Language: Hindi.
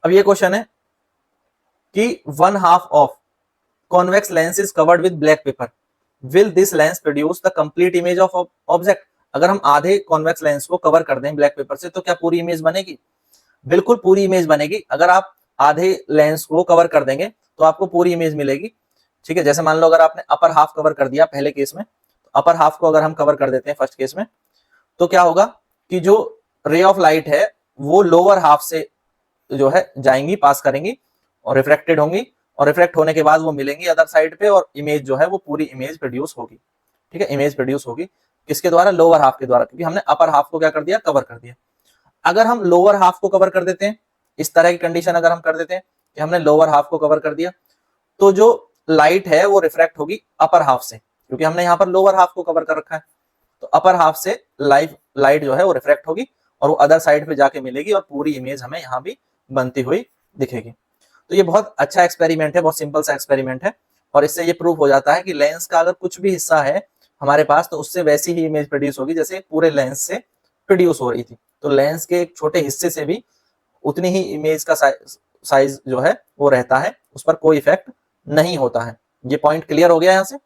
अब ये क्वेश्चन है कि one half of convex lens is covered with black pepper, will this lens produce the complete image of object. अगर हम आधे कॉन्वेक्स लेंस को कवर कर दें ब्लैक पेपर से तो क्या पूरी इमेज बनेगी? बिल्कुल पूरी इमेज बनेगी। अगर आप आधे लेंस को कवर कर देंगे तो आपको पूरी इमेज मिलेगी। ठीक है, जैसे मान लो अगर आपने अपर हाफ कवर कर दिया पहले केस में, तो अपर हाफ को अगर हम कवर कर देते हैं फर्स्ट केस में, तो क्या होगा कि जो रे ऑफ लाइट है वो लोअर हाफ से जो है जाएंगी, पास करेंगी और रिफ्रेक्टेड होंगी, और रिफ्लेक्ट होने के बाद वो मिलेंगी अदर साइड पे, और इमेज जो है वो पूरी इमेज प्रोड्यूस होगी। ठीक है, इमेज प्रोड्यूस होगी किसके द्वारा? लोअर हाफ के द्वारा, क्योंकि हमने अपर हाफ को क्या कर दिया? कवर कर दिया। अगर हम लोअर हाफ को कवर कर देते हैं, इस तरह की कंडीशन अगर हम कर देते हैं कि हमने लोअर हाफ को कवर कर दिया, तो जो लाइट है वो रिफ्रेक्ट होगी अपर हाफ से, क्योंकि हमने यहाँ पर लोअर हाफ को कवर कर रखा है। तो अपर हाफ से लाइट जो है वो रिफ्रेक्ट होगी और वो अदर साइड पे जाके मिलेगी और पूरी इमेज हमें यहाँ भी बनती हुई दिखेगी। तो ये बहुत अच्छा एक्सपेरिमेंट है, बहुत सिंपल सा एक्सपेरिमेंट है, और इससे ये प्रूव हो जाता है कि लेंस का अगर कुछ भी हिस्सा है हमारे पास तो उससे वैसी ही इमेज प्रोड्यूस होगी जैसे पूरे लेंस से प्रोड्यूस हो रही थी। तो लेंस के एक छोटे हिस्से से भी उतनी ही इमेज का साइज जो है वो रहता है, उस पर कोई इफेक्ट नहीं होता है। ये पॉइंट क्लियर हो गया यहाँ से?